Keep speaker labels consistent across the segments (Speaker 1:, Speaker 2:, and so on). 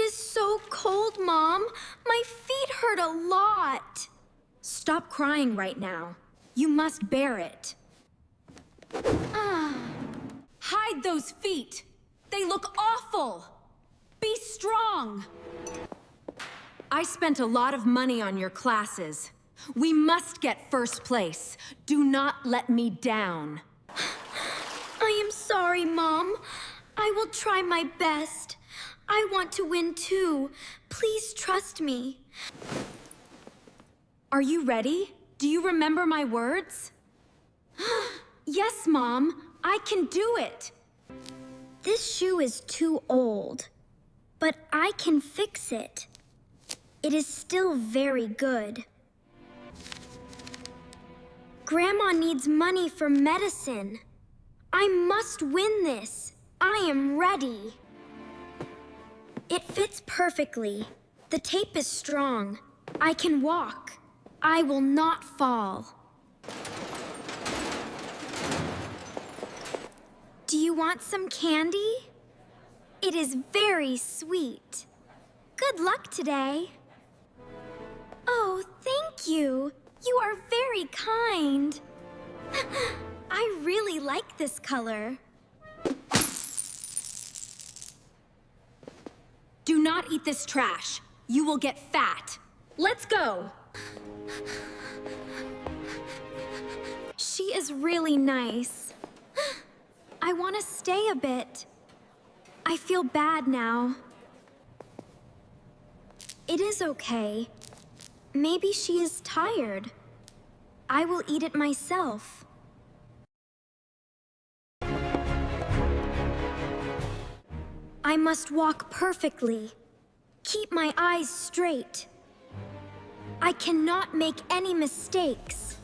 Speaker 1: is so cold, Mom. My feet hurt a lot.
Speaker 2: Stop crying right now. You must bear it. Hide those feet. They look awful. Be strong. I spent a lot of money on your classes. We must get first place. Do not let me down.
Speaker 1: I am sorry, Mom. I will try my best. I want to win too. Please trust me.
Speaker 2: Are you ready? Do you remember my words? Yes, Mom. I can do it.
Speaker 1: This shoe is too old, but I can fix it. It is still very good. Grandma needs money for medicine. I must win this. I am ready. It fits perfectly. The tape is strong. I can walk. I will not fall. Do you want some candy? It is very sweet. Good luck today. Oh, thank you. You are very kind. I really like this color.
Speaker 2: Do not eat this trash. You will get fat. Let's go.
Speaker 1: She is really nice. I want to stay a bit. I feel bad now. It is okay. Maybe she is tired. I will eat it myself. I must walk perfectly. Keep my eyes straight. I cannot make any mistakes.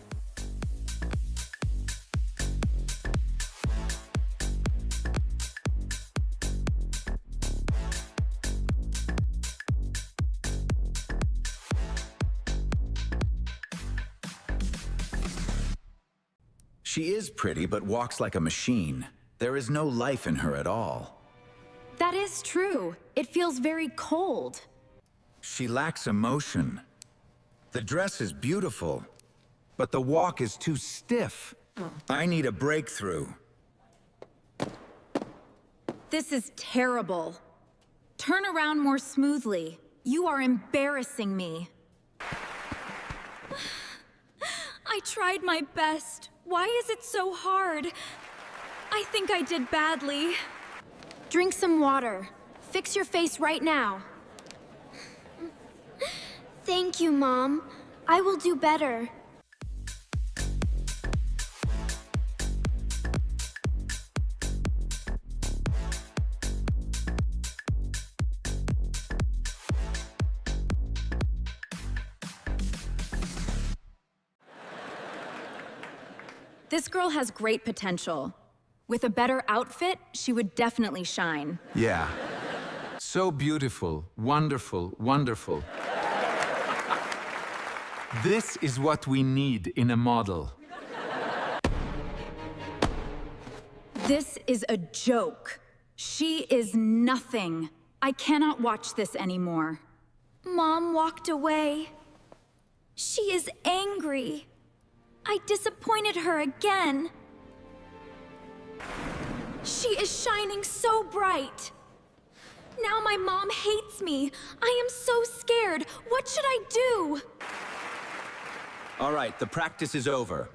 Speaker 3: She is pretty, but walks like a machine. There is no life in her at all.
Speaker 2: That is true. It feels very cold.
Speaker 3: She lacks emotion. The dress is beautiful, but the walk is too stiff. I need a breakthrough.
Speaker 2: This is terrible. Turn around more smoothly. You are embarrassing me.
Speaker 1: I tried my best. Why is it so hard? I think I did badly.
Speaker 2: Drink some water. Fix your face right now.
Speaker 1: Thank you, Mom. I will do better.
Speaker 2: This girl has great potential. With a better outfit, she would definitely shine.
Speaker 4: Yeah. So beautiful, wonderful, wonderful. This is what we need in a model.
Speaker 2: This is a joke. She is nothing. I cannot watch this anymore.
Speaker 1: Mom walked away. She is angry. I disappointed her again. She is shining so bright. Now my mom hates me. I am so scared. What should I do?
Speaker 3: All right, the practice is over.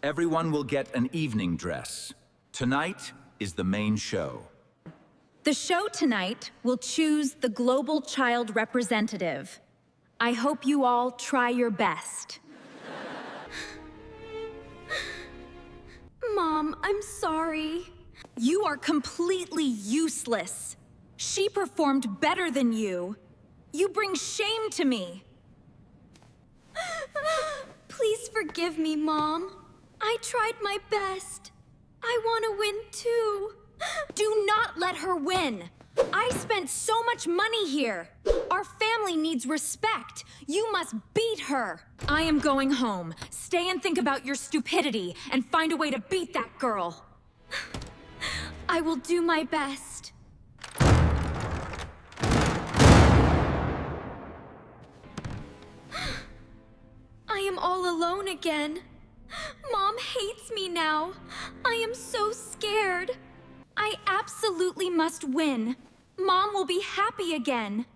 Speaker 3: Everyone will get an evening dress. Tonight is the main show.
Speaker 2: The show tonight will choose the global child representative. I hope you all try your best.
Speaker 1: Mom, I'm sorry.
Speaker 2: You are completely useless. She performed better than you. You bring shame to me.
Speaker 1: Please forgive me, Mom. I tried my best. I want to win too.
Speaker 2: Do not let her win. I spent so much money here. Our family needs respect. You must beat her. I am going home. Stay and think about your stupidity and find a way to beat that girl.
Speaker 1: I will do my best. I'm all alone again. Mom hates me now. I am so scared.
Speaker 2: I absolutely must win. Mom will be happy again.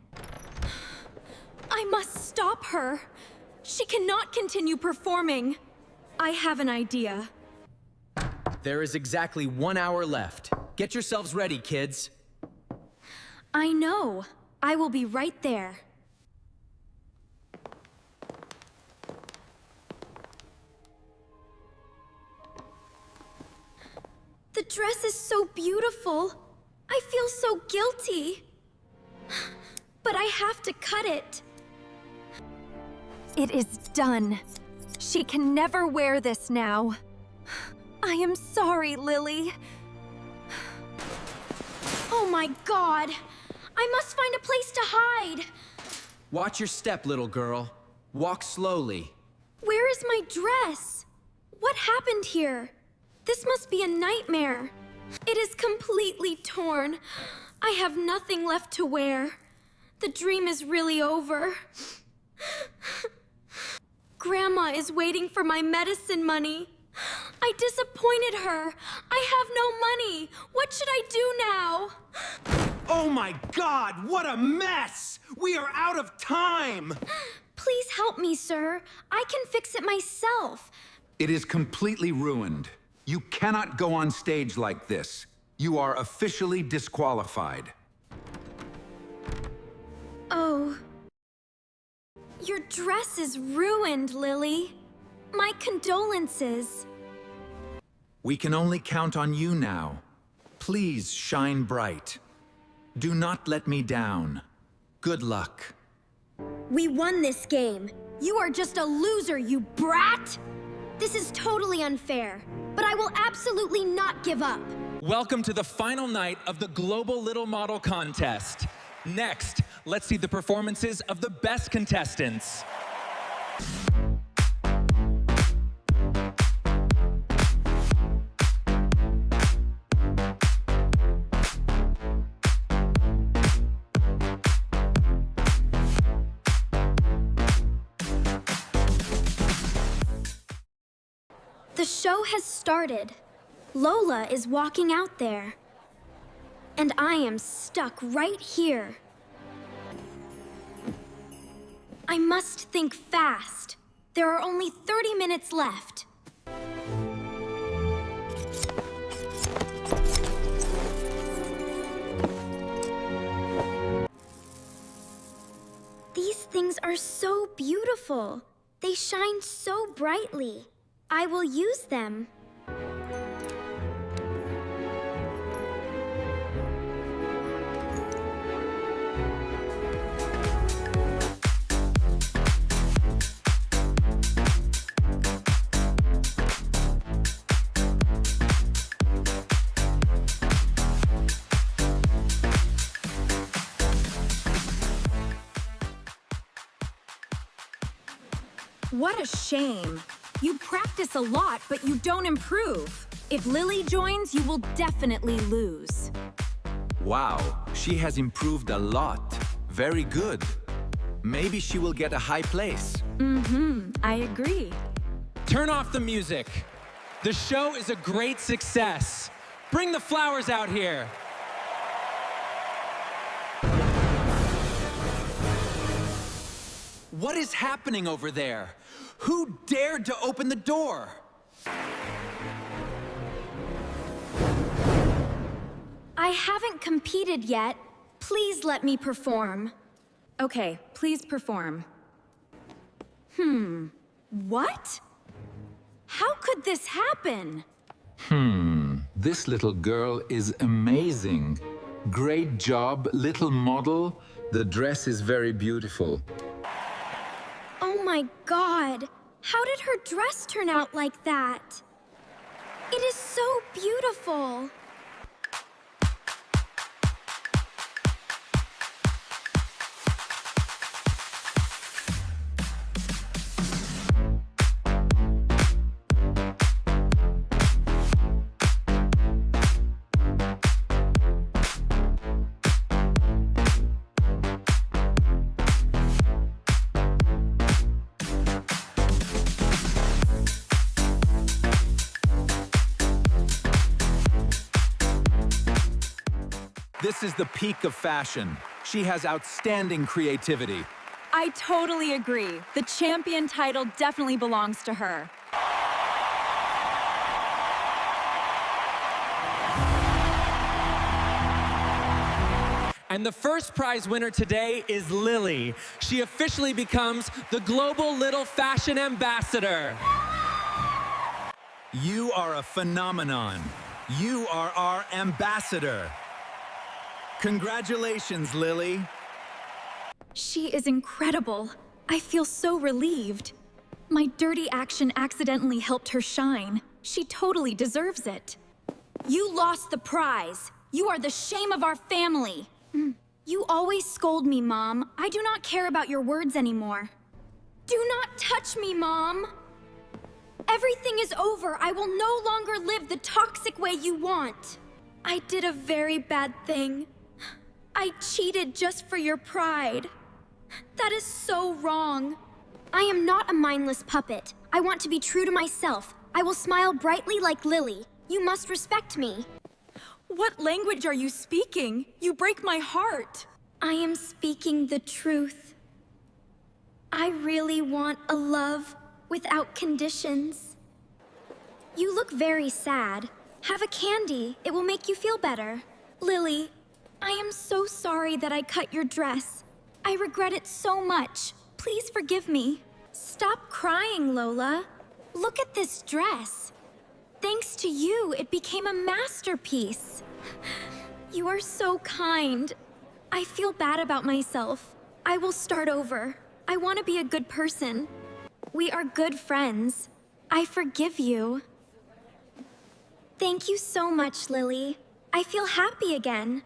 Speaker 2: I must stop her. She cannot continue performing. I have an idea.
Speaker 5: There is exactly 1 hour left. Get yourselves ready, kids.
Speaker 2: I know. I will be right there.
Speaker 1: The dress is so beautiful. I feel so guilty. But I have to cut it.
Speaker 2: It is done. She can never wear this now. I am sorry, Lily.
Speaker 1: Oh my God! I must find a place to hide.
Speaker 5: Watch your step, little girl. Walk slowly.
Speaker 1: Where is my dress? What happened here? This must be a nightmare. It is completely torn. I have nothing left to wear. The dream is really over. Grandma is waiting for my medicine money. I disappointed her. I have no money. What should I do now?
Speaker 6: Oh my God, what a mess! We are out of time!
Speaker 1: Please help me, sir. I can fix it myself.
Speaker 3: It is completely ruined. You cannot go on stage like this. You are officially disqualified.
Speaker 1: Oh. Your dress is ruined, Lily. My condolences.
Speaker 3: We can only count on you now. Please shine bright. Do not let me down. Good luck.
Speaker 1: We won this game. You are just a loser, you brat! This is totally unfair, but I will absolutely not give up.
Speaker 7: Welcome to the final night of the Global Little Model Contest. Next, let's see the performances of the best contestants.
Speaker 1: The show has started. Lola is walking out there. And I am stuck right here. I must think fast. There are only 30 minutes left. These things are so beautiful. They shine so brightly. I will use them.
Speaker 2: What a shame. You practice a lot, but you don't improve. If Lily joins, you will definitely lose.
Speaker 3: Wow, she has improved a lot. Very good. Maybe she will get a high place.
Speaker 2: I agree.
Speaker 7: Turn off the music. The show is a great success. Bring the flowers out here.
Speaker 5: What is happening over there? Who dared to open the door?
Speaker 1: I haven't competed yet. Please let me perform.
Speaker 2: Okay, please perform. What? How could this happen?
Speaker 4: This little girl is amazing. Great job, little model. The dress is very beautiful.
Speaker 1: Oh my God! How did her dress turn out like that? It is so beautiful.
Speaker 6: This is the peak of fashion. She has outstanding creativity.
Speaker 8: I totally agree. The champion title definitely belongs to her.
Speaker 7: And the first prize winner today is Lily. She officially becomes the Global Little Fashion Ambassador.
Speaker 3: You are a phenomenon. You are our ambassador. Congratulations, Lily.
Speaker 1: She is incredible. I feel so relieved. My dirty action accidentally helped her shine. She totally deserves it.
Speaker 2: You lost the prize. You are the shame of our family.
Speaker 1: You always scold me, Mom. I do not care about your words anymore.
Speaker 2: Do not touch me, Mom.
Speaker 1: Everything is over. I will no longer live the toxic way you want. I did a very bad thing. I cheated just for your pride. That is so wrong. I am not a mindless puppet. I want to be true to myself. I will smile brightly like Lily. You must respect me.
Speaker 8: What language are you speaking? You break my heart.
Speaker 1: I am speaking the truth. I really want a love without conditions. You look very sad. Have a candy. It will make you feel better. Lily, I am so sorry that I cut your dress. I regret it so much. Please forgive me. Stop crying, Lola. Look at this dress. Thanks to you, it became a masterpiece. You are so kind. I feel bad about myself. I will start over. I want to be a good person. We are good friends. I forgive you. Thank you so much, Lily. I feel happy again.